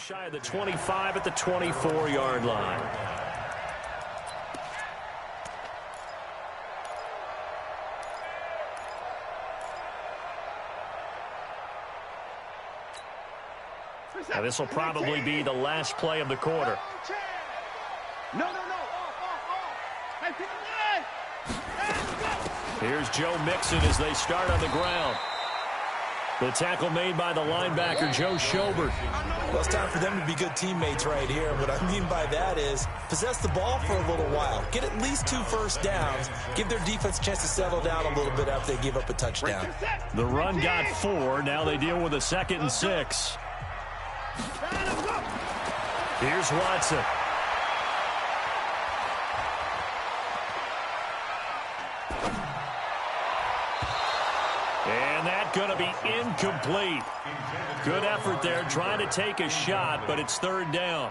shy of the 25 at the 24-yard line. Now this will probably be the last play of the quarter. No. Here's Joe Mixon as they start on the ground. The tackle made by the linebacker, Joe Schobert. Well, it's time for them to be good teammates right here. What I mean by that is possess the ball for a little while. Get at least 2 first downs. Give their defense a chance to settle down a little bit after they give up a touchdown. The run got 4. Now they deal with a 2nd and 6. Here's Watson. And that's going to be incomplete. Good effort there trying to take a shot, but it's 3rd down.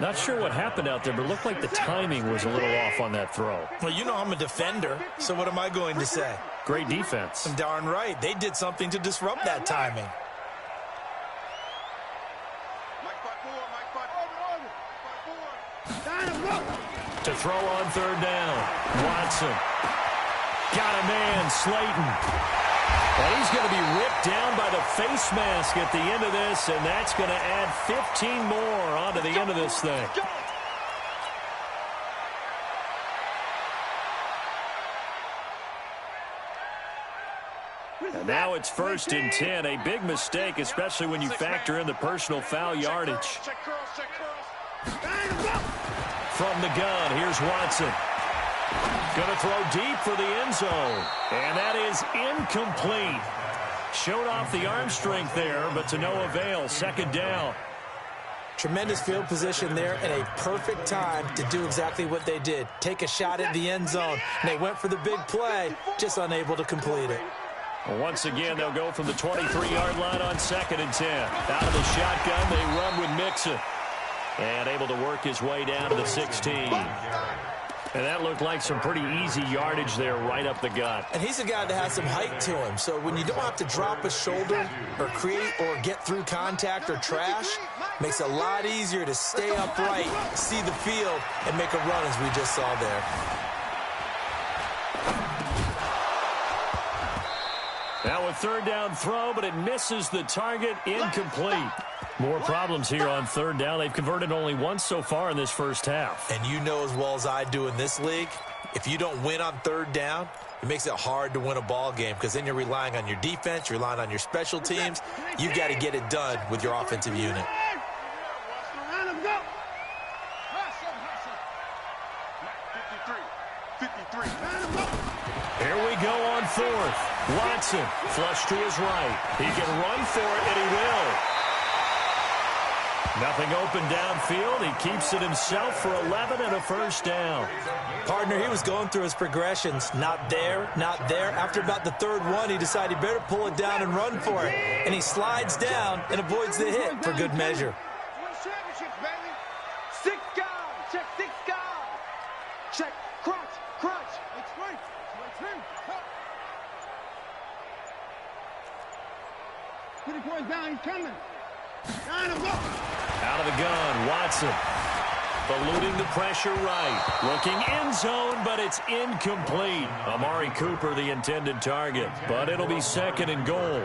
Not sure what happened out there, but it looked like the timing was a little off on that throw. Well, you know I'm a defender, so what am I going to say? Great defense. Darn right. They did something to disrupt that timing. To throw on 3rd down. Watson. Got a man, Slayton. And he's going to be ripped down by the face mask at the end of this, and that's going to add 15 more onto the end of this thing. And now it's 1st and 10. A big mistake, especially when you factor in the personal foul yardage. From the gun, here's Watson. Going to throw deep for the end zone. And that is incomplete. Showed off the arm strength there, but to no avail. 2nd down. Tremendous field position there and a perfect time to do exactly what they did. Take a shot at the end zone. And they went for the big play, just unable to complete it. Well, once again, they'll go from the 23-yard line on 2nd and 10. Out of the shotgun, they run with Mixon. And able to work his way down to the 16. And that looked like some pretty easy yardage there right up the gut. And he's a guy that has some height to him. So when you don't have to drop a shoulder or create or get through contact or trash, makes it a lot easier to stay upright, see the field, and make a run as we just saw there. Now a 3rd down throw, but it misses the target. Incomplete. More problems here on 3rd down. They've converted only once so far in this first half. And you know as well as I do in this league, if you don't win on 3rd down, it makes it hard to win a ball game because then you're relying on your defense, you're relying on your special teams. You've got to get it done with your offensive unit. Here we go on 4th. Watson, flush to his right. He can run for it, and he will. Nothing open downfield. He keeps it himself for 11 and a 1st down. Partner, he was going through his progressions. Not there, not there. After about the 3rd one, he decided he better pull it down and run for it. And he slides down and avoids the hit for good measure. Check, crunch. 20 points down, he's coming. Out of the gun, Watson. Eluding the pressure right. Looking end zone, but it's incomplete. Amari Cooper, the intended target. But it'll be 2nd and goal.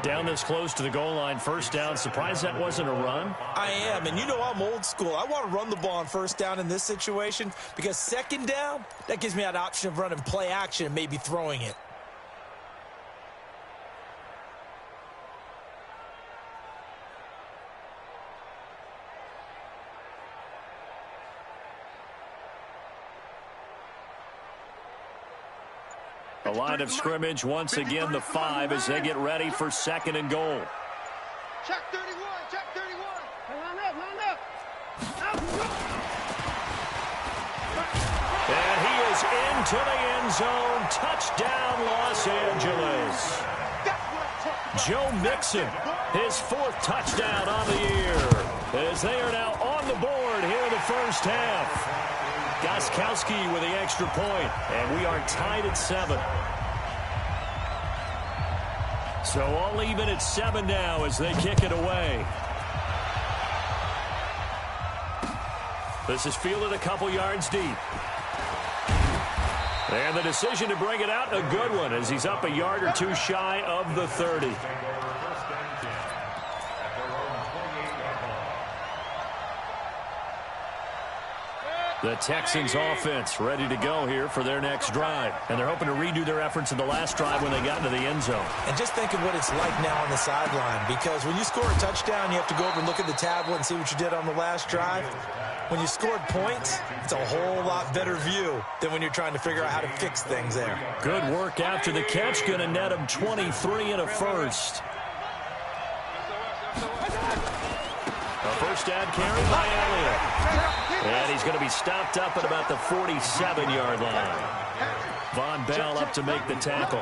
Down this close to the goal line, 1st down. Surprised that wasn't a run? I am, and you know I'm old school. I want to run the ball on 1st down in this situation because 2nd down, that gives me that option of running play action and maybe throwing it. The line of scrimmage, once again, the 5 as they get ready for 2nd and goal. Check 31, check 31. Line up. And he is into the end zone. Touchdown, Los Angeles. Joe Mixon, his 4th touchdown on the year, as they are now on the board here in the first half. Gostkowski with the extra point, and we are tied at 7. So all even at 7 now as they kick it away. This is fielded a couple yards deep. And the decision to bring it out, a good one, as he's up a yard or two shy of the 30. The Texans offense ready to go here for their next drive. And they're hoping to redo their efforts in the last drive when they got into the end zone. And just think of what it's like now on the sideline, because when you score a touchdown, you have to go over and look at the tablet and see what you did on the last drive. When you scored points, it's a whole lot better view than when you're trying to figure out how to fix things there. Good work after the catch. Going to net him 23 and a first. A first down carry by Elliott. And he's going to be stopped up at about the 47-yard line. Von Bell up to make the tackle.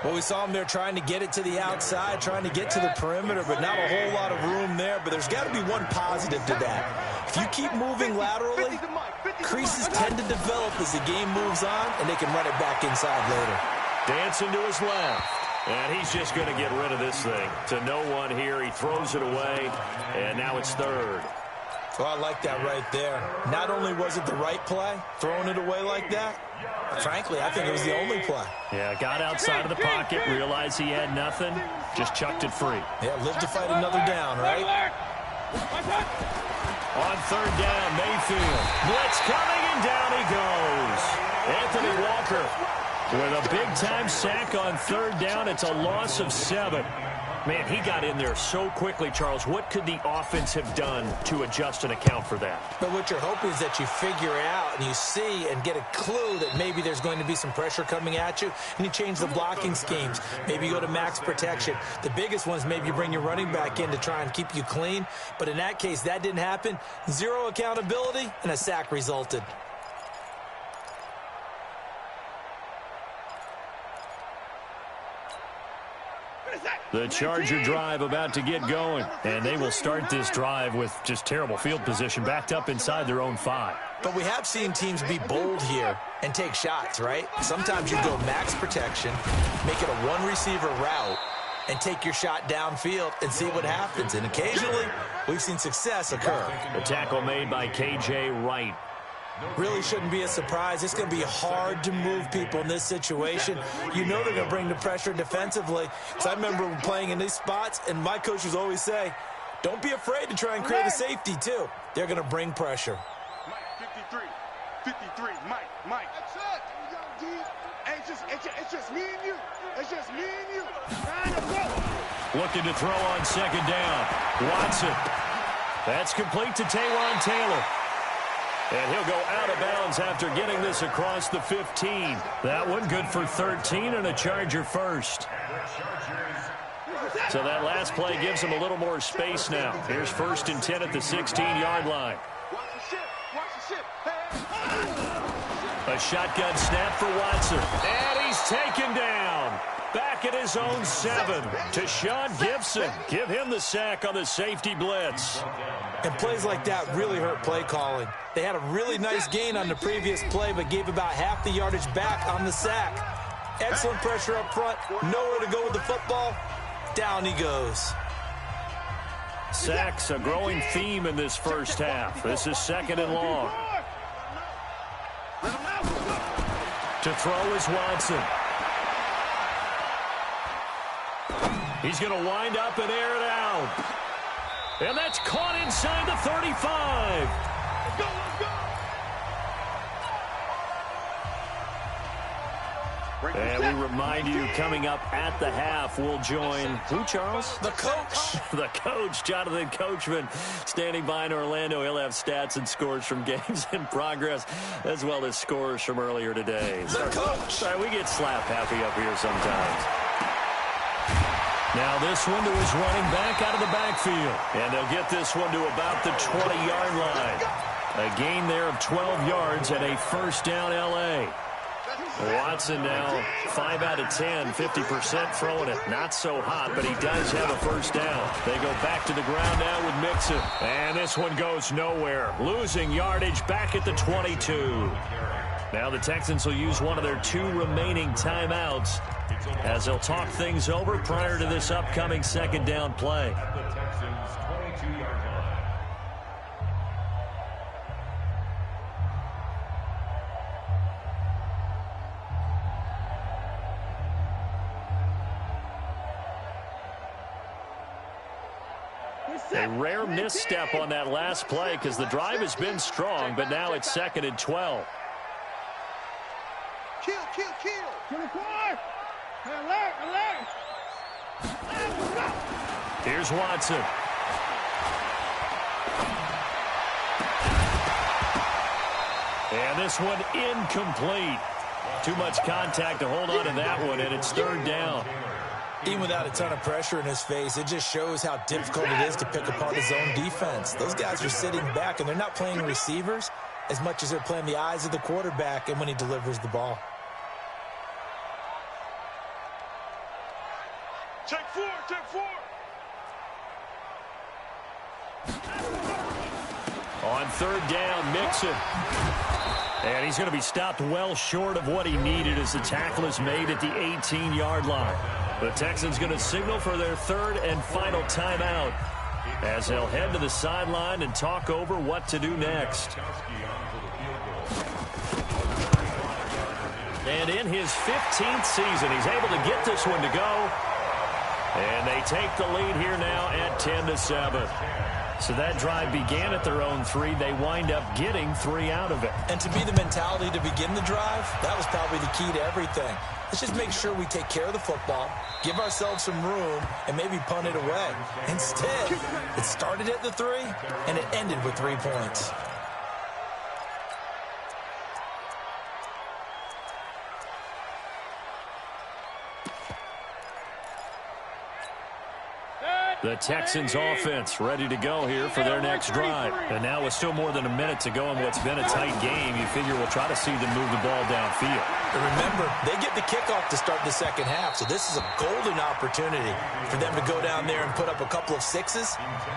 Well, we saw him there trying to get it to the outside, trying to get to the perimeter, but not a whole lot of room there. But there's got to be one positive to that. If you keep moving laterally, creases tend to develop as the game moves on, and they can run it back inside later. Dancing to his left. And he's just going to get rid of this thing. To no one here. He throws it away, and now it's third. Well, I like that right there. Not only was it the right play, throwing it away like that, frankly, I think it was the only play. Yeah, got outside of the pocket, realized he had nothing, just chucked it free. Yeah, live to fight another down, right? On third down, Mayfield. Blitz coming, and down he goes. Anthony Walker with a big-time sack on third down. It's a loss of 7. Man, he got in there so quickly, Charles. What could the offense have done to adjust and account for that? But what you're hoping is that you figure out and you see and get a clue that maybe there's going to be some pressure coming at you, and you change the blocking schemes. Maybe you go to max protection. The biggest one is maybe you bring your running back in to try and keep you clean. But in that case, that didn't happen. Zero accountability, and a sack resulted. The Charger drive about to get going, and they will start this drive with just terrible field position, backed up inside their own 5. But we have seen teams be bold here and take shots, right? Sometimes you go max protection, make it a one-receiver route, and take your shot downfield and see what happens. And occasionally, we've seen success occur. The tackle made by K.J. Wright. Really shouldn't be a surprise. It's going to be hard to move people in this situation. You know they're going to bring the pressure defensively. So I remember playing in these spots, and my coaches always say, don't be afraid to try and create a safety, too. They're going to bring pressure. Mike, 53, Mike. That's it. It's just me and you. It's just me and you. Looking to throw on second down. Watson. That's complete to Taywan Taylor. And he'll go out of bounds after getting this across the 15. That one good for 13 and a Charger first. So that last play gives him a little more space now. Here's 1st and 10 at the 16-yard line. A shotgun snap for Watson. And he's taken down. Back at his own 7 to Sean Gibson. Give him the sack on the safety blitz. And plays like that really hurt play calling. They had a really nice gain on the previous play, but gave about half the yardage back on the sack. Excellent pressure up front. Nowhere to go with the football. Down he goes. Sacks, a growing theme in this first half. This is 2nd and long. To throw is Watson. He's going to wind up and air it out. And that's caught inside the 35. Let's go. And we remind you, coming up at the half, we'll join who, Charles? The coach. The coach, Jonathan Coachman, standing by in Orlando. He'll have stats and scores from games in progress, as well as scores from earlier today. The coach. Sorry, we get slap happy up here sometimes. Now this one to his running back out of the backfield. And they'll get this one to about the 20-yard line. A gain there of 12 yards and a first down L.A. Watson now 5 out of 10, 50% throwing it. Not so hot, but he does have a first down. They go back to the ground now with Mixon. And this one goes nowhere. Losing yardage back at the 22. Now the Texans will use one of their 2 remaining timeouts as they'll talk things over prior to this upcoming second down play. A rare misstep on that last play because the drive has been strong, but now it's 2nd and 12. Kill. 24. Alert. Here's Watson. And this one incomplete. Too much contact to hold on to that one, and it's 3rd down. Even without a ton of pressure in his face, it just shows how difficult it is to pick apart his own defense. Those guys are sitting back, and they're not playing receivers as much as they're playing the eyes of the quarterback and when he delivers the ball. Take four. On 3rd down, Mixon. And he's going to be stopped well short of what he needed as the tackle is made at the 18-yard line. The Texans going to signal for their 3rd and final timeout as they'll head to the sideline and talk over what to do next. And in his 15th season, he's able to get this one to go. And they take the lead here now at 10-7. So that drive began at their own 3. They wind up getting 3 out of it. And to be the mentality to begin the drive, that was probably the key to everything. Let's just make sure we take care of the football, give ourselves some room, and maybe punt it away. Instead, it started at the 3, and it ended with 3 points. The Texans offense ready to go here for their next drive. And now with still more than a minute to go in what's been a tight game, you figure we'll try to see them move the ball downfield. And remember, they get the kickoff to start the second half, so this is a golden opportunity for them to go down there and put up a couple of 6s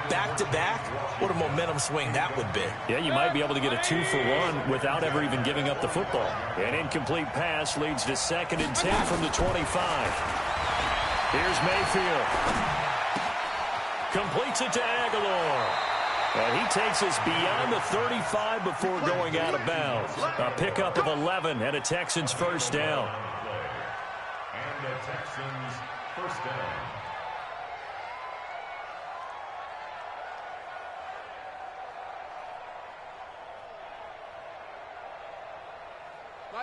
back-to-back. What a momentum swing that would be. Yeah, you might be able to get a 2-for-1 without ever even giving up the football. An incomplete pass leads to 2nd and 10 from the 25. Here's Mayfield. Completes it to Aguilar. And he takes us beyond the 35 before going out of bounds. A pickup of 11 and a Texans first down. And the Texans first down.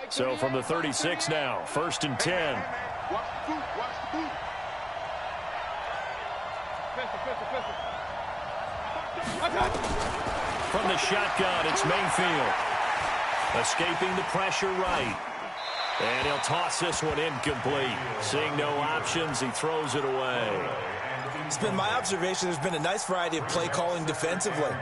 So from the 36 now, 1st and 10. Watch the boot. From the shotgun, it's Mayfield. Escaping the pressure right. And he'll toss this one incomplete. Seeing no options, he throws it away. It's been my observation there's been a nice variety of play calling defensively.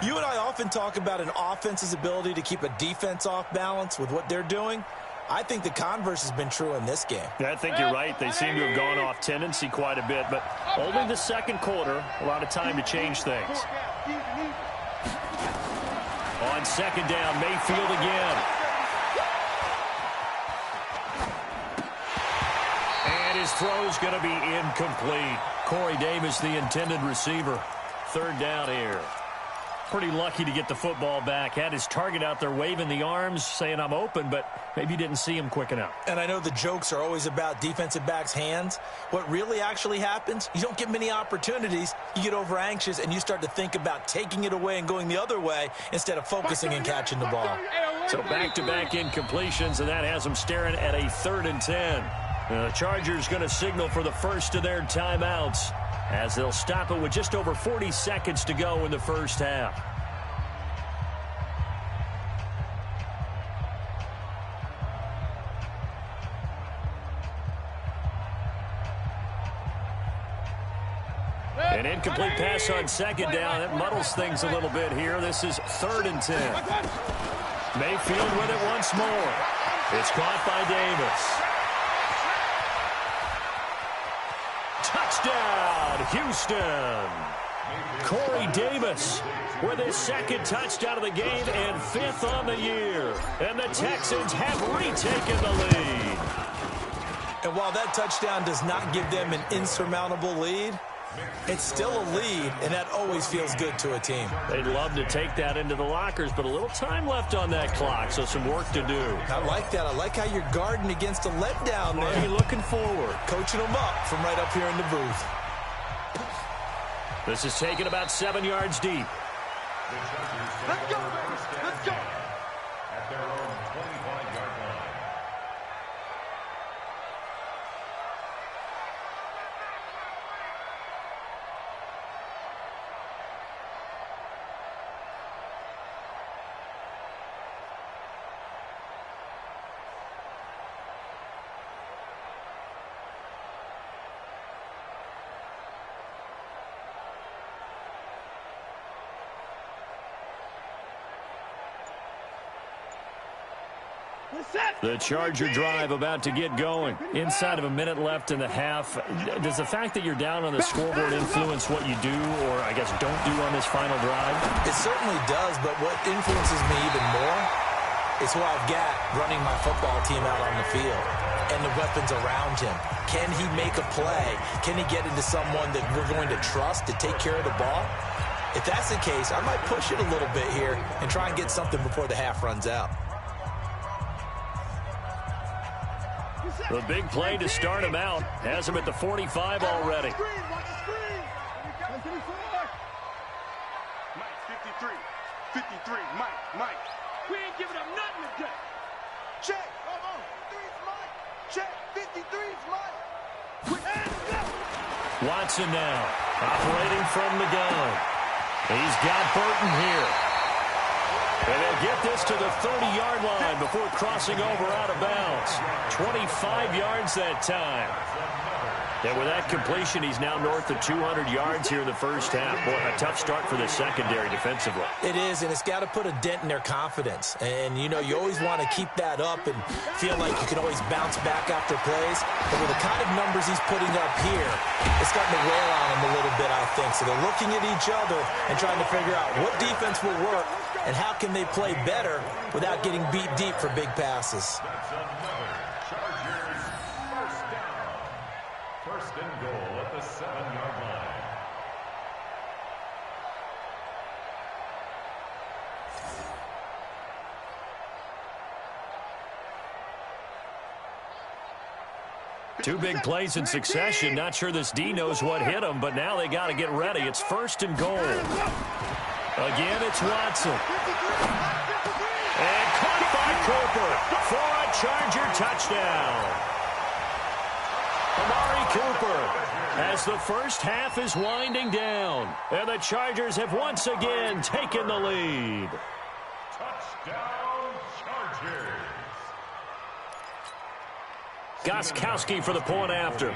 You and I often talk about an offense's ability to keep a defense off balance with what they're doing. I think the converse has been true in this game. I think you're right. They seem to have gone off tendency quite a bit, but only the 2nd quarter, a lot of time to change things. On 2nd down, Mayfield again. And his throw's going to be incomplete. Corey Davis, the intended receiver. 3rd down here. Pretty lucky to get the football back. Had his target out there waving the arms, saying I'm open, but maybe didn't see him quick enough. And I know the jokes are always about defensive backs' hands. What really actually happens, you don't get many opportunities. You get over anxious, and you start to think about taking it away and going the other way instead of focusing and catching the ball. So back-to-back incompletions, and that has them staring at a 3rd and 10. The Chargers going to signal for the first of their timeouts as they'll stop it with just over 40 seconds to go in the first half. An incomplete pass on 2nd down. That muddles things a little bit here. This is 3rd and 10. Mayfield with it once more. It's caught by Davis. Touchdown, Houston. Corey Davis with his 2nd touchdown of the game and 5th on the year. And the Texans have retaken the lead. And while that touchdown does not give them an insurmountable lead, it's still a lead, and that always feels good to a team. They'd love to take that into the lockers, but a little time left on that clock, so some work to do. I like that. I like how you're guarding against a letdown there. Are you looking forward? Coaching them up from right up here in the booth. This is taken about 7 yards deep. Let's go, baby. Let's go. At their own 25-yard line. The Charger drive about to get going. Inside of a minute left in the half. Does the fact that you're down on the scoreboard influence what you do or, I guess, don't do on this final drive? It certainly does, but what influences me even more is who I've got running my football team out on the field and the weapons around him. Can he make a play? Can he get into someone that we're going to trust to take care of the ball? If that's the case, I might push it a little bit here and try and get something before the half runs out. The big play to start him out has him at the 45 already. Mike, 53. 53. Mike. We ain't giving up nothing today. Check. Hold on. 53's Mike. Check. 53's Mike. Watson now, operating from the gun. He's got Burton here. And they'll get this to the 30-yard line before crossing over out of bounds. 25 yards that time. And with that completion, he's now north of 200 yards here in the first half. Boy, a tough start for the secondary defensively. It is, and it's got to put a dent in their confidence. And, you know, you always want to keep that up and feel like you can always bounce back after plays. But with the kind of numbers he's putting up here, it's starting to wear on him a little bit, I think. So they're looking at each other and trying to figure out what defense will work and how can they play better without getting beat deep for big passes. That's another Chargers first down. First and goal at the 7-yard line. Two big plays in succession. Not sure this D knows what hit him, but now they got to get ready. It's first and goal. Again, it's Watson. And caught by Cooper for a Charger touchdown. Amari Cooper as the first half is winding down. And the Chargers have once again taken the lead. Touchdown, Chargers. Gostkowski for the point after.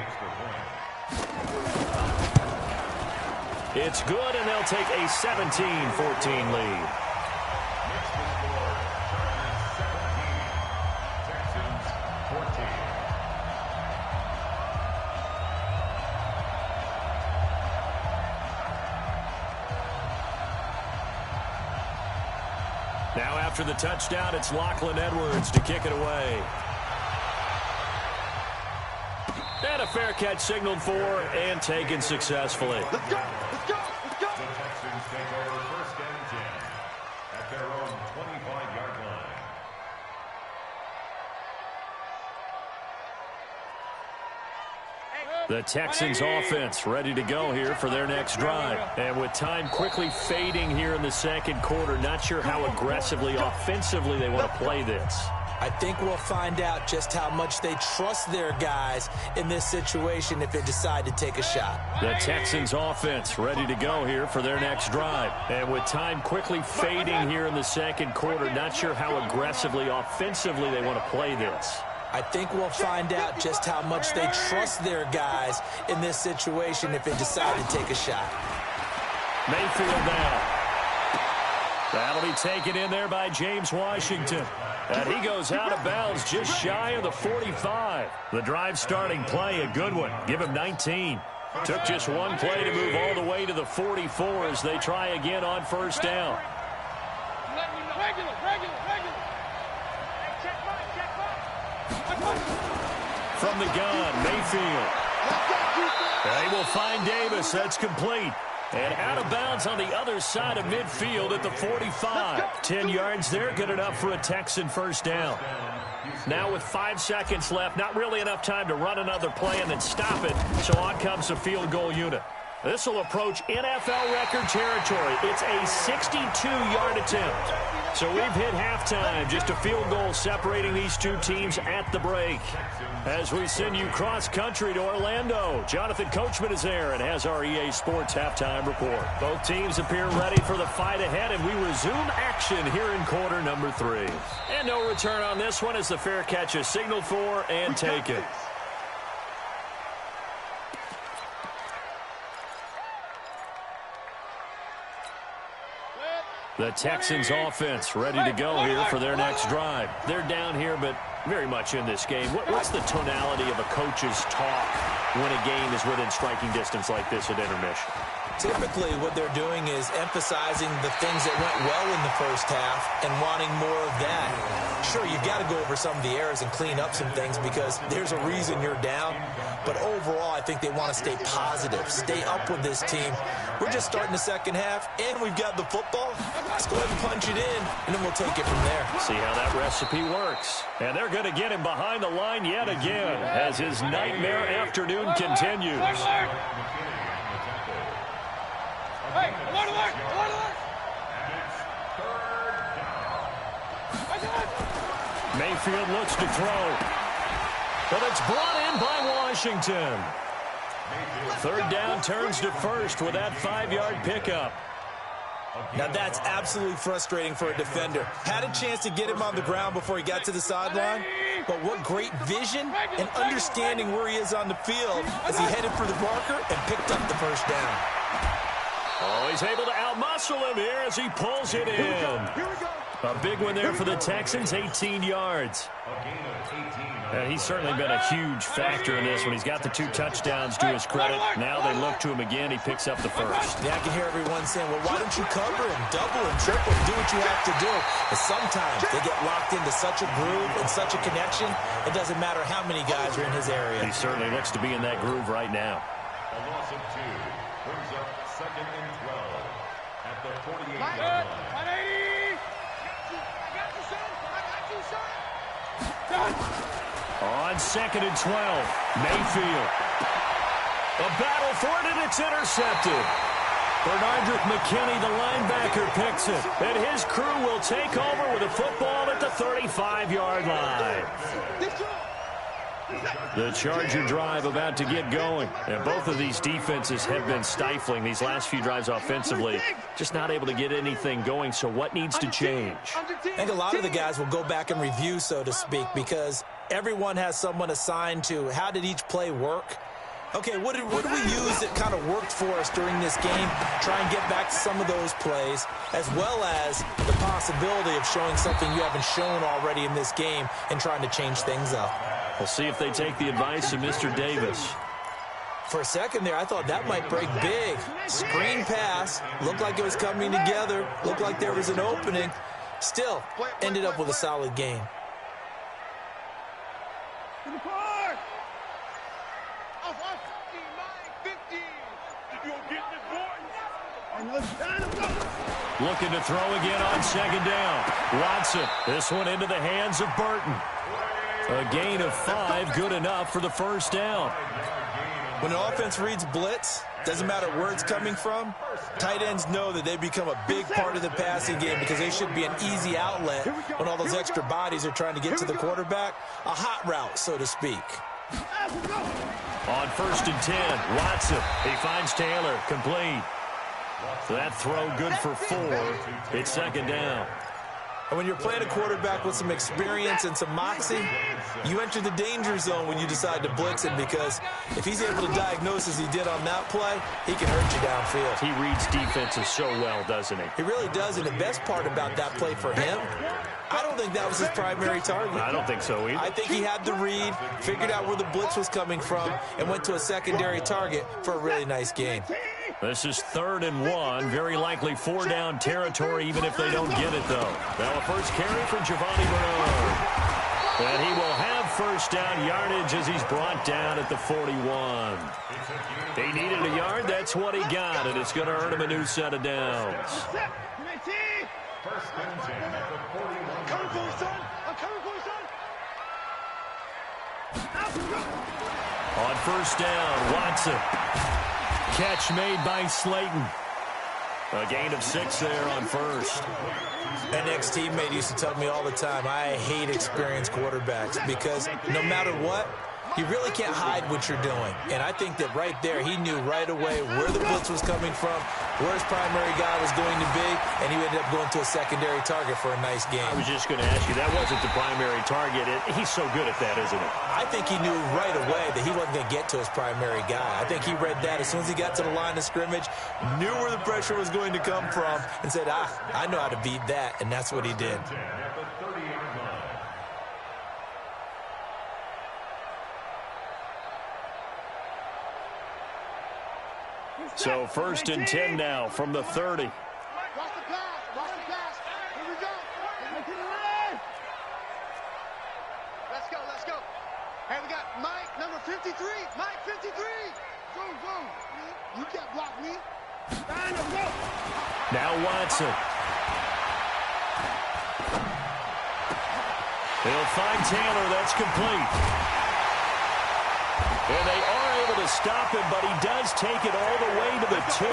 It's good, and they'll take a 17-14 lead. Texans 14. Now after the touchdown, it's Lachlan Edwards to kick it away. And a fair catch signaled for and taken successfully. Let's go. Let's go. Let's go. The Texans take over first and 10 at their own 25-yard line. The Texans offense ready to go here for their next drive. And with time quickly fading here in the second quarter, not sure how aggressively, offensively they want to play this. I think we'll find out just how much they trust their guys in this situation if they decide to take a shot. The Texans offense ready to go here for their next drive. And with time quickly fading here in the second quarter, not sure how aggressively, offensively they want to play this. I think we'll find out just how much they trust their guys in this situation if they decide to take a shot. Mayfield now. That'll be taken in there by James Washington. And he goes out of bounds just shy of the 45. The drive starting play, a good one. Give him 19. Took just one play to move all the way to the 44 as they try again on first down. Regular. From the gun, Mayfield. They will find Davis. That's complete. And out of bounds on the other side of midfield at the 45. 10 yards there, good enough for a Texan first down. Now with 5 seconds left, not really enough time to run another play and then stop it. So on comes the field goal unit. This will approach NFL record territory. It's a 62-yard attempt. So we've hit halftime. Just a field goal separating these two teams at the break. As we send you cross-country to Orlando, Jonathan Coachman is there and has our EA Sports halftime report. Both teams appear ready for the fight ahead, and we resume action here in quarter number 3. And no return on this one as the fair catch is signaled for and taken. The Texans offense ready to go here for their next drive. They're down here, but very much in this game. What's the tonality of a coach's talk when a game is within striking distance like this at intermission? Typically, what they're doing is emphasizing the things that went well in the first half and wanting more of that. Sure, you've got to go over some of the errors and clean up some things because there's a reason you're down. But overall, I think they want to stay positive, stay up with this team. We're just starting the second half, and we've got the football. Let's go ahead and punch it in, and then we'll take it from there. See how that recipe works. And they're going to get him behind the line yet again as his nightmare afternoon continues. Hey, alert! Mayfield looks to throw. But it's brought in by Washington. Third down turns to first with that 5-yard pickup. Now that's absolutely frustrating for a defender. Had a chance to get him on the ground before he got to the sideline, but what great vision and understanding where he is on the field as he headed for the marker and picked up the first down. Oh, he's able to outmuscle him here as he pulls it in. A big one there for the Texans, 18 yards. And he's certainly been a huge factor in this one. He's got the 2 touchdowns to his credit. Now they look to him again. He picks up the first. Yeah, I can hear everyone saying, well, why don't you cover him, double him, triple him, do what you have to do. But sometimes they get locked into such a groove and such a connection, it doesn't matter how many guys are in his area. He certainly looks to be in that groove right now. A loss of 2 brings up 2nd and 12 at the 48-yard line. 180! I got you, son! On 2nd and 12, Mayfield. A battle for it, and it's intercepted. Bernardrick McKinney, the linebacker, picks it. And his crew will take over with a football at the 35-yard line. The Charger drive about to get going. And both of these defenses have been stifling these last few drives offensively. Just not able to get anything going, so what needs to change? I think a lot of the guys will go back and review, so to speak, because everyone has someone assigned to how did each play work. Okay, what did we use that kind of worked for us during this game? Try and get back to some of those plays, as well as the possibility of showing something you haven't shown already in this game and trying to change things up. We'll see if they take the advice of Mr. Davis. For a second there, I thought that might break big. Screen pass, looked like it was coming together, looked like there was an opening. Still, ended up with a solid game. Looking to throw again on 2nd down. Watson, this one into the hands of Burton. A gain of 5, good enough for the first down. When the offense reads blitz, doesn't matter where it's coming from, tight ends know that they become a big part of the passing game because they should be an easy outlet when all those extra bodies are trying to get to the quarterback. A hot route, so to speak. On 1st and 10, Watson. He finds Taylor, complete. That throw good for 4. It's 2nd down. And when you're playing a quarterback with some experience and some moxie, you enter the danger zone when you decide to blitz him, because if he's able to diagnose as he did on that play, he can hurt you downfield. He reads defenses so well, doesn't he? He really does, and the best part about that play for him, I don't think that was his primary target. I don't think so either. I think he had the read, figured out where the blitz was coming from, and went to a secondary target for a really nice gain. This is 3rd and 1. Very likely 4-down territory, even if they don't get it, though. Now a first carry for Giovanni Bernard. And he will have 1st down yardage as he's brought down at the 41. He needed a yard. That's what he got, and it's going to earn him a new set of downs. 1st and 10 at the 41. I'm coming for you, son. I'm coming for you, son. On 1st down, Watson. Catch made by Slayton. A gain of 6 there on first. An ex-teammate used to tell me all the time, I hate experienced quarterbacks because no matter what, you really can't hide what you're doing. And I think that right there, he knew right away where the blitz was coming from, where his primary guy was going to be, and he ended up going to a secondary target for a nice game. I was just going to ask you, that wasn't the primary target. He's so good at that, isn't he? I think he knew right away that he wasn't going to get to his primary guy. I think he read that as soon as he got to the line of scrimmage, knew where the pressure was going to come from, and said, I know how to beat that, and that's what he did. So 1st and 10 now from the 30. Watch the pass. Watch the pass. Here we go. Let's go. Let's go. Hey, we got Mike, number 53. Mike, 53. Boom, boom. You can't block me. Now Watson. He'll find Taylor. That's complete. And they are able to stop him, but he does take it all the way to the 2.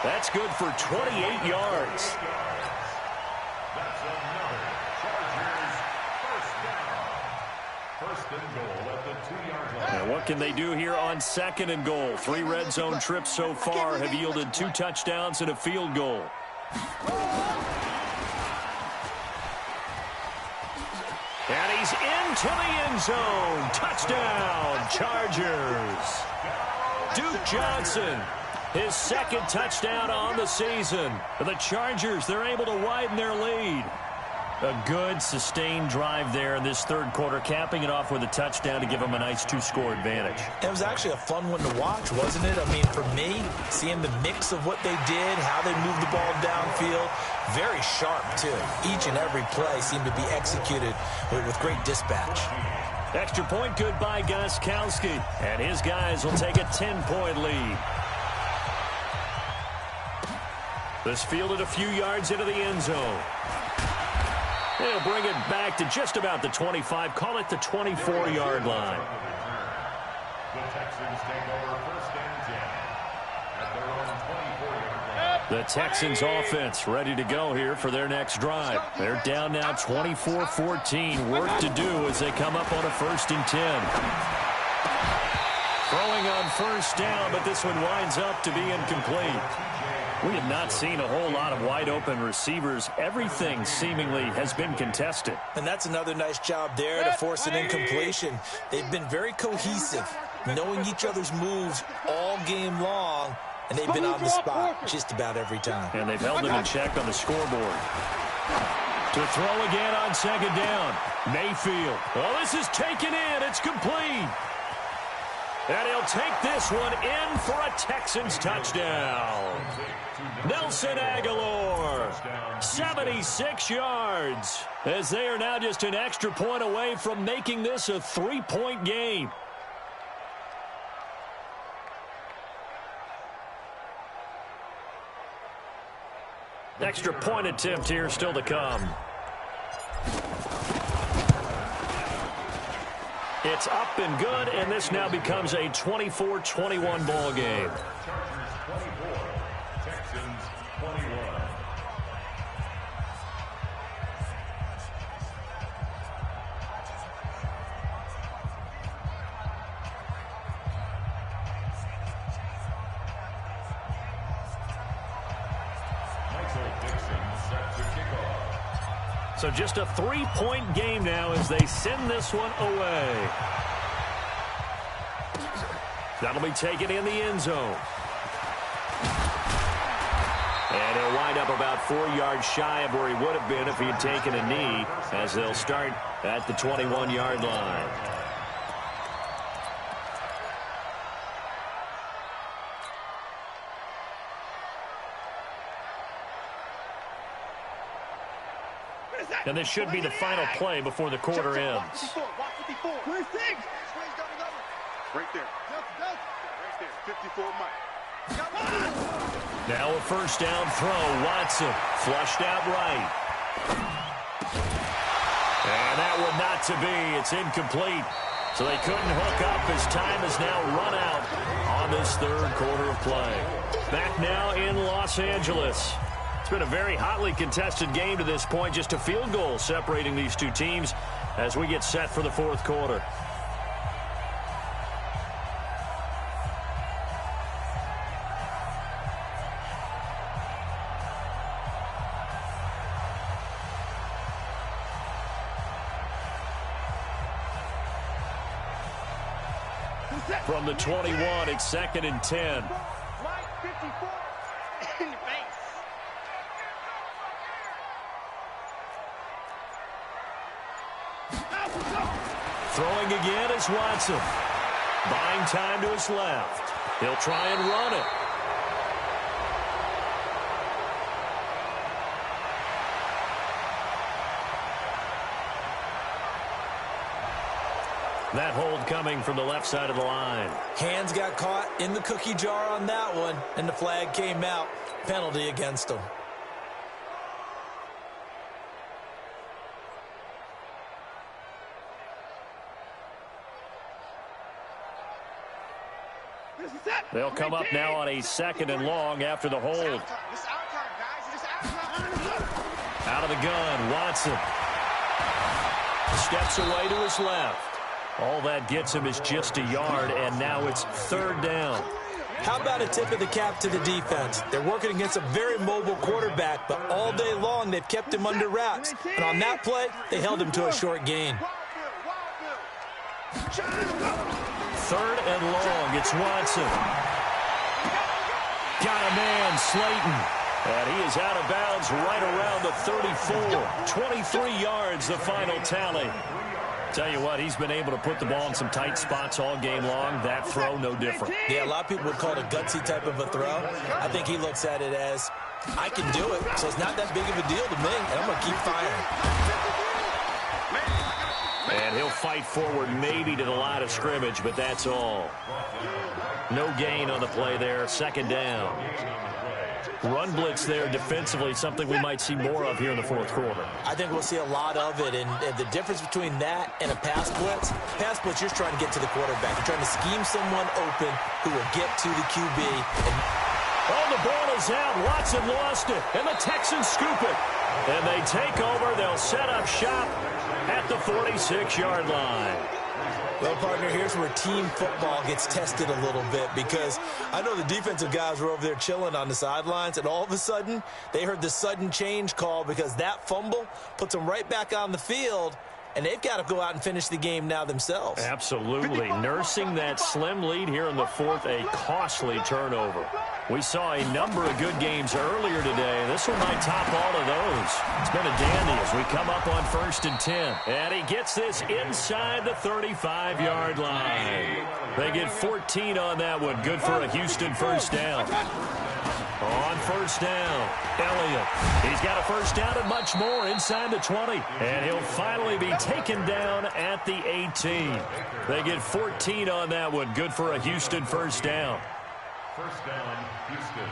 That's good for 28 yards. That's another Chargers first down. First and goal at the 2-yard line. Now what can they do here on 2nd and goal? 3 red zone trips so far have yielded 2 touchdowns and a field goal. And he's into the end zone. Touchdown, Chargers. Duke Johnson, his 2nd touchdown on the season. The Chargers, they're able to widen their lead. A good, sustained drive there in this 3rd quarter, capping it off with a touchdown to give them a nice 2-score advantage. It was actually a fun one to watch, wasn't it? I mean, for me, seeing the mix of what they did, how they moved the ball downfield, very sharp, too. Each and every play seemed to be executed with great dispatch. Extra point good by Gostkowski, and his guys will take a 10-point lead. This fielded a few yards into the end zone. They'll bring it back to just about the 25. Call it the 24-yard line. The Texans take over 1st and 10 at their own 24-yard line. The Texans offense ready to go here for their next drive. They're down now 24-14. Work to do as they come up on a 1st and 10. Throwing on 1st down, but this one winds up to be incomplete. We have not seen a whole lot of wide-open receivers. Everything seemingly has been contested. And that's another nice job there to force an incompletion. They've been very cohesive, knowing each other's moves all game long, and they've been on the spot just about every time. And they've held them in check on the scoreboard. To throw again on 2nd down. Mayfield. Oh, this is taken in. It's complete. And he'll take this one in for a Texans touchdown. Nelson Aguilar, 76 yards, as they are now just an extra point away from making this a 3-point game. Extra point attempt here still to come. It's up and good, and this now becomes a 24-21 ball game. Chargers 24, Texans 21. So just a 3-point game now as they send this one away. That'll be taken in the end zone. And he'll wind up about 4 yards shy of where he would have been if he had taken a knee, as they'll start at the 21-yard line. And this should be the final play before the quarter ends. Right there. Right there. 54 Mike. Now a 1st down throw. Watson flushed out right. And that one not to be. It's incomplete. So they couldn't hook up as time has now run out on this third quarter of play. Back now in Los Angeles. It's been a very hotly contested game to this point. Just a field goal separating these two teams as we get set for the fourth quarter. From the 21, it's 2nd and 10. Throwing again is Watson. Buying time to his left. He'll try and run it. That hold coming from the left side of the line. Hands got caught in the cookie jar on that one, and the flag came out. Penalty against him. They'll come up now on a 2nd and long after the hold. Out of the gun, Watson. Steps away to his left. All that gets him is just a yard, and now it's 3rd down. How about a tip of the cap to the defense? They're working against a very mobile quarterback, but all day long they've kept him under wraps. And on that play, they held him to a short gain. 3rd and long, it's Watson. Got a man, Slayton. And he is out of bounds right around the 34. 23 yards, the final tally. Tell you what, he's been able to put the ball in some tight spots all game long. That throw, no different. Yeah, a lot of people would call it a gutsy type of a throw. I think he looks at it as, I can do it, so it's not that big of a deal to me, and I'm going to keep firing. And he'll fight forward maybe to the line of scrimmage, but that's all. No gain on the play there, 2nd down. Run blitz there defensively, something we might see more of here in the fourth quarter. I think we'll see a lot of it, and the difference between that and a pass blitz, you're trying to get to the quarterback. You're trying to scheme someone open who will get to the QB. Oh, the ball is out. Watson lost it, and the Texans scoop it. And they take over. They'll set up shop at the 46-yard line. Well, partner, here's where team football gets tested a little bit, because I know the defensive guys were over there chilling on the sidelines, and all of a sudden they heard the sudden change call because that fumble puts them right back on the field, and they've got to go out and finish the game now themselves. Absolutely. Nursing that slim lead here in the fourth, a costly turnover. We saw a number of good games earlier today. This one might top all of those. It's been a dandy as we come up on 1st and 10. And he gets this inside the 35-yard line. They get 14 on that one. Good for a Houston first down. On 1st down, Elliott. He's got a first down and much more inside the 20. And he'll finally be taken down at the 18. They get 14 on that one. Good for a Houston first down. First down, Houston.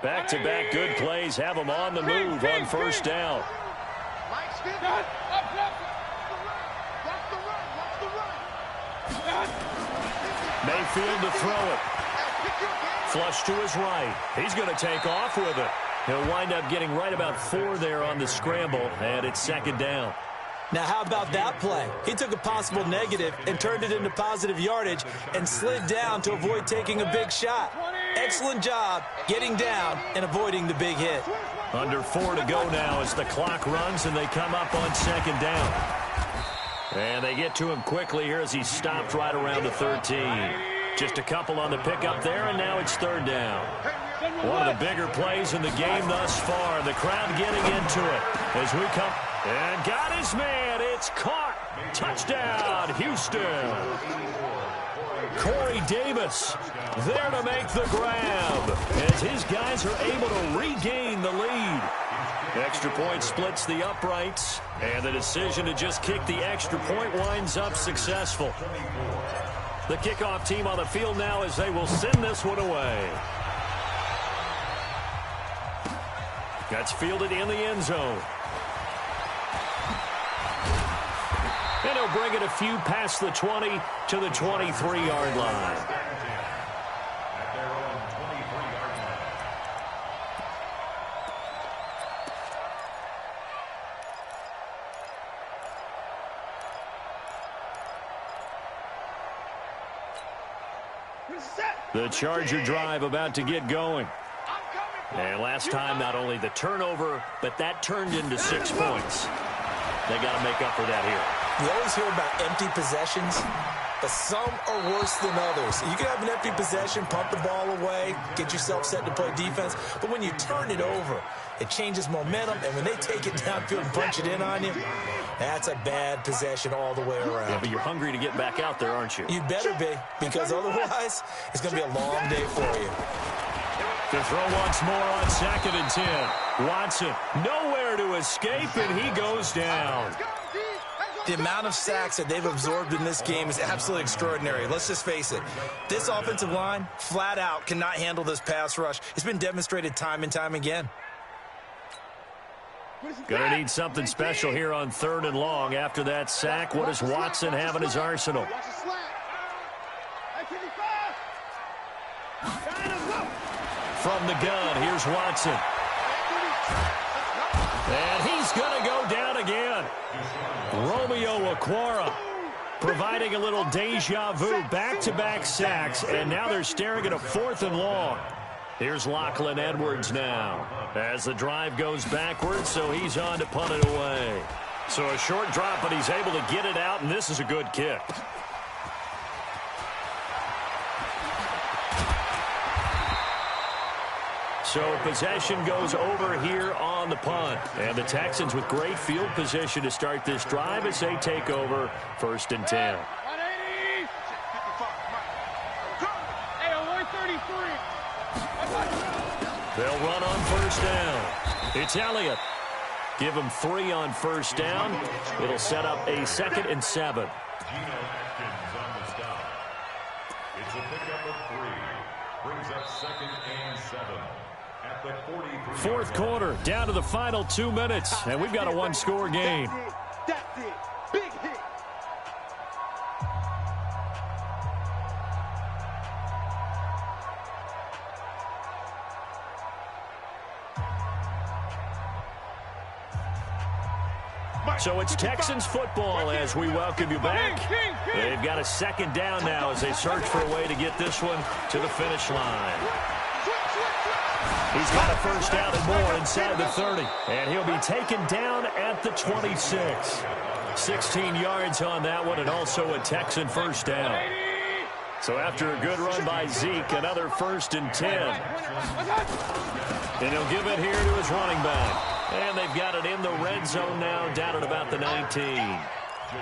Back-to-back good plays have them on the move on 1st down. Mayfield to throw it. Flush to his right. He's going to take off with it. He'll wind up getting right about 4 there on the scramble, and it's 2nd down. Now, how about that play? He took a possible negative and turned it into positive yardage and slid down to avoid taking a big shot. Excellent job getting down and avoiding the big hit. Under 4 to go now as the clock runs and they come up on 2nd down. And they get to him quickly here as he stopped right around the 13. Just a couple on the pickup there, and now it's 3rd down. One of the bigger plays in the game thus far. The crowd getting into it as we come. And got his man. It's caught. Touchdown, Houston. Corey Davis there to make the grab as his guys are able to regain the lead. Extra point splits the uprights, and the decision to just kick the extra point winds up successful. The kickoff team on the field now as they will send this one away. That's fielded in the end zone. And he'll bring it a few past the 20 to the 23-yard line. At their own 23-yard line. The Charger drive about to get going. And last time, not only the turnover, but that turned into 6 points. They got to make up for that here. You always hear about empty possessions, but some are worse than others. You can have an empty possession, pump the ball away, get yourself set to play defense, but when you turn it over, it changes momentum, and when they take it downfield and punch it in on you, that's a bad possession all the way around. Yeah, but you're hungry to get back out there, aren't you? You better be, because otherwise, it's going to be a long day for you. To throw once more on 2nd and 10. Watson, nowhere to escape, and he goes down. The amount of sacks that they've absorbed in this game is absolutely extraordinary. Let's just face it. This offensive line, flat out, cannot handle this pass rush. It's been demonstrated time and time again. Gonna need something special here on 3rd and long. After that sack, what does Watson have in his arsenal? From the gun, here's Watson. And he's gonna go down again. Romeo Okwara providing a little deja vu, back-to-back sacks, and now they're staring at a 4th and long. Here's Lachlan Edwards now as the drive goes backwards, so he's on to punt it away. So a short drop, but he's able to get it out, and this is a good kick. So possession goes over here on the punt. And the Texans with great field position to start this drive as they take over 1st and 10. They'll run on 1st down. It's Elliott. Give him 3 on 1st down. It'll set up a 2nd and 7. Geno Atkins on the stop. It's a pickup of 3. Brings up 2nd and 7. At the 43. 4th quarter, down to the final 2 minutes, and we've got a 1-score game. That's it. Big hit. So it's Texans football as we welcome you back. They've got a 2nd down now as they search for a way to get this one to the finish line. He's got a 1st down and more inside the 30. And he'll be taken down at the 26. 16 yards on that one, and also a Texan 1st down. So after a good run by Zeke, another 1st and 10. And he'll give it here to his running back. And they've got it in the red zone now, down at about the 19.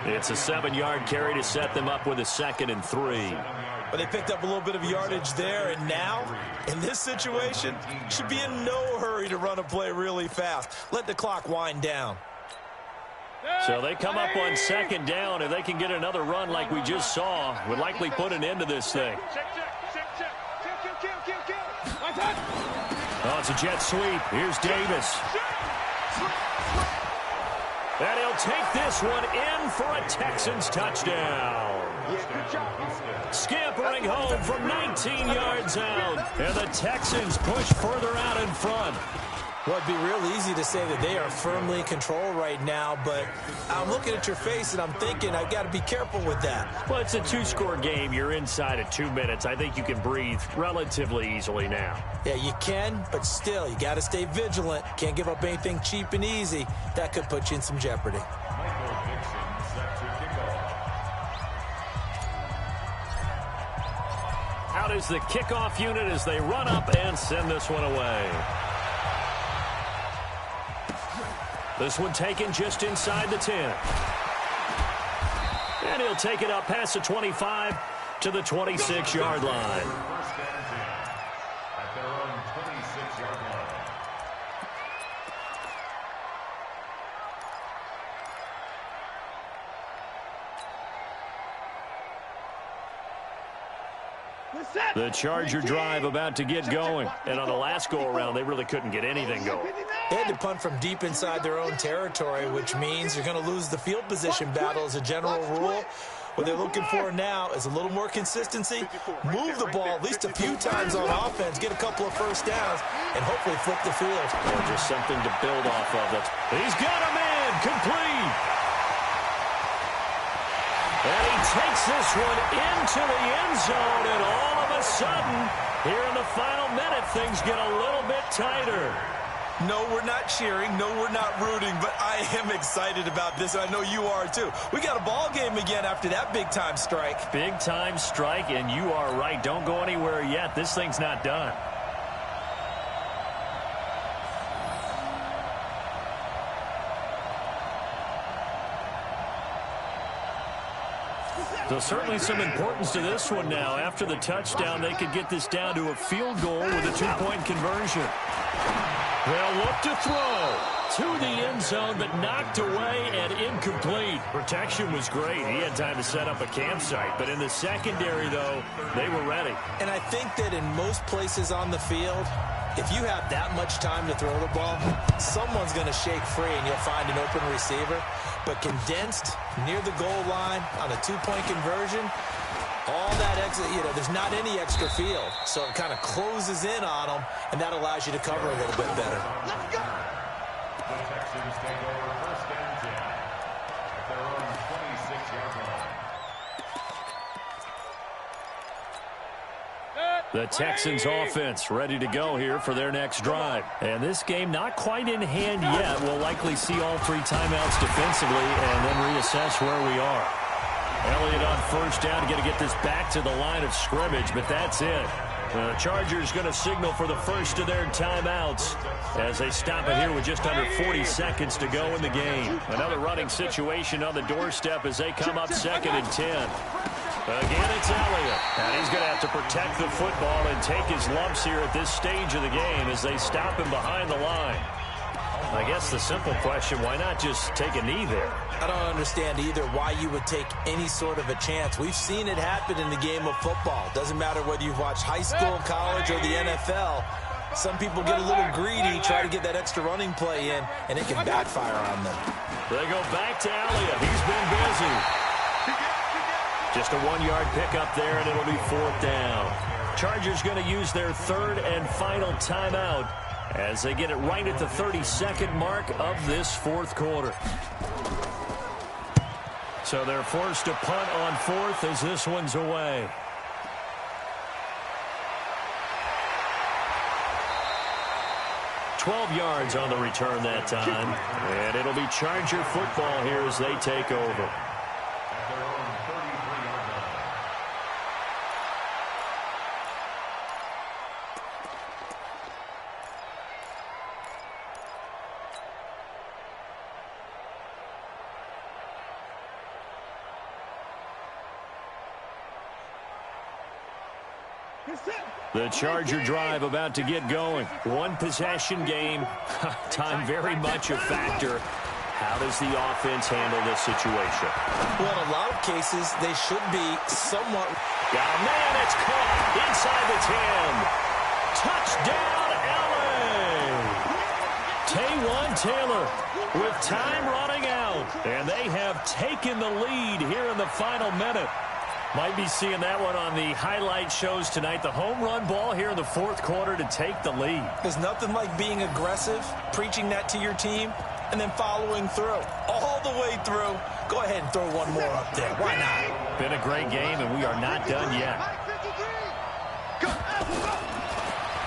It's a 7-yard carry to set them up with a 2nd and 3. But they picked up a little bit of yardage there, and now, in this situation, should be in no hurry to run a play really fast. Let the clock wind down. So they come up on 2nd down. If they can get another run like we just saw, would likely put an end to this thing. Oh, it's a jet sweep. Here's Davis. And he'll take this one in for a Texans touchdown. Scampering home from 19 yards out. And the Texans push further out in front. Well, it'd be real easy to say that they are firmly in control right now, but I'm looking at your face and I'm thinking I've got to be careful with that. Well, it's a 2-score game. You're inside of 2 minutes. I think you can breathe relatively easily now. Yeah, you can, but still, you got to stay vigilant. Can't give up anything cheap and easy. That could put you in some jeopardy. Michael Dixon set to kick off. Out is the kickoff unit as they run up and send this one away. This one taken just inside the 10. And he'll take it up past the 25 to the 26-yard line. 1st and 10. At their own 26-yard line. The Charger drive about to get going. And on the last go-around, they really couldn't get anything going. They had to punt from deep inside their own territory, which means you're going to lose the field position battle as a general rule. What they're looking for now is a little more consistency, move the ball at least a few times on offense, get a couple of first downs, and hopefully flip the field. Yeah, just something to build off of. He's got a man complete. And he takes this one into the end zone, and all of a sudden, here in the final minute, things get a little bit tighter. No, we're not cheering. No, we're not rooting, but I am excited about this, and I know you are too. We got a ball game again after that big-time strike. Big-time strike, and you are right. Don't go anywhere yet. This thing's not done. So certainly some importance to this one now. After the touchdown, they could get this down to a field goal with a two-point conversion. They'll look to throw to the end zone, but knocked away and incomplete. Protection was great. He had time to set up a campsite. But in the secondary, though, they were ready. And I think that in most places on the field, if you have that much time to throw the ball, someone's going to shake free and you'll find an open receiver. But condensed near the goal line on a two-point conversion, all that extra, there's not any extra field. So it kind of closes in on them, and that allows you to cover a little bit better. Let's go. The Texans take over first and 10 at their own 26-yard line. The Texans offense ready to go here for their next drive. And this game not quite in hand yet. We'll likely see all three timeouts defensively and then reassess where we are. Elliott on first down, got to get this back to the line of scrimmage, but that's it. The Chargers going to signal for the first of their timeouts as they stop it here with just under 40 seconds to go in the game. Another running situation on the doorstep as they come up 2nd and 10. Again, it's Elliott. And he's going to have to protect the football and take his lumps here at this stage of the game as they stop him behind the line. I guess the simple question, why not just take a knee there? I don't understand either why you would take any sort of a chance. We've seen it happen in the game of football. Doesn't matter whether you've watched high school, college, or the NFL. Some people get a little greedy, try to get that extra running play in, and it can backfire on them. They go back to Elliott. He's been busy. Just a 1-yard pickup there, and it'll be 4th down. Chargers going to use their 3rd and final timeout as they get it right at the 32nd mark of this 4th quarter. So they're forced to punt on 4th as this one's away. $12 yards on the return that time. And it'll be Charger football here as they take over. The Charger drive about to get going. One possession game. Time very much a factor. How does the offense handle this situation? Well, in a lot of cases, they should be somewhat... Got a man, it's caught inside the 10. Touchdown, LA! Taywan Taylor with time running out. And they have taken the lead here in the final minute. Might be seeing that one on the highlight shows tonight. The home run ball here in the 4th quarter to take the lead. There's nothing like being aggressive, preaching that to your team, and then following through. All the way through. Go ahead and throw one more up there. Why not? Been a great game, and we are not done yet.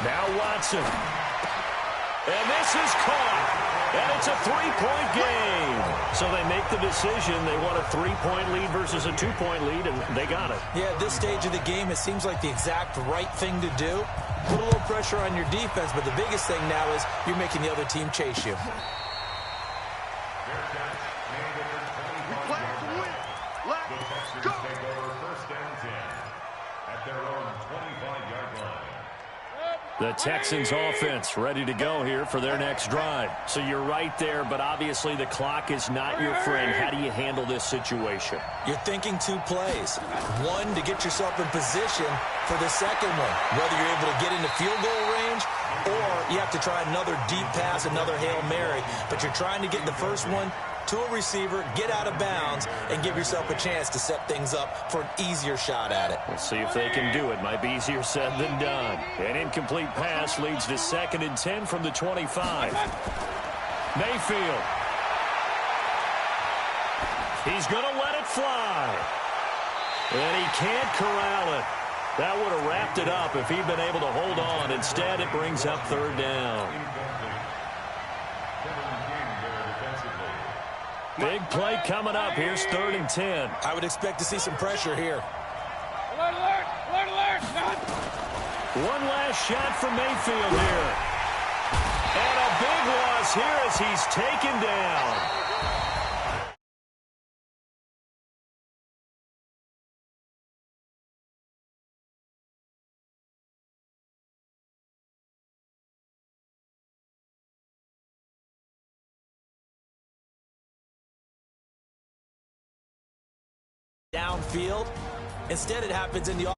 Now Watson. And this is caught. And it's a 3-point game. So they make the decision. They want a 3-point lead versus a 2-point lead, and they got it. Yeah, at this stage of the game, it seems like the exact right thing to do. Put a little pressure on your defense, but the biggest thing now is you're making the other team chase you. The Texans offense ready to go here for their next drive. So you're right there, but obviously the clock is not your friend. How do you handle this situation? You're thinking two plays. One, to get yourself in position for the second one, whether you're able to get into field goal range or you have to try another deep pass, another Hail Mary. But you're trying to get the first one to a receiver, get out of bounds, and give yourself a chance to set things up for an easier shot at it. We'll see if they can do it. Might be easier said than done. An incomplete pass leads to 2nd and 10 from the 25. Mayfield. He's going to let it fly. And he can't corral it. That would have wrapped it up if he'd been able to hold on. Instead, it brings up 3rd down. Big play coming up. Here's 3rd and 10. I would expect to see some pressure here. Alert, alert, alert, alert, shot. One last shot from Mayfield here. And a big loss here as he's taken down. Downfield. Instead, it happens in the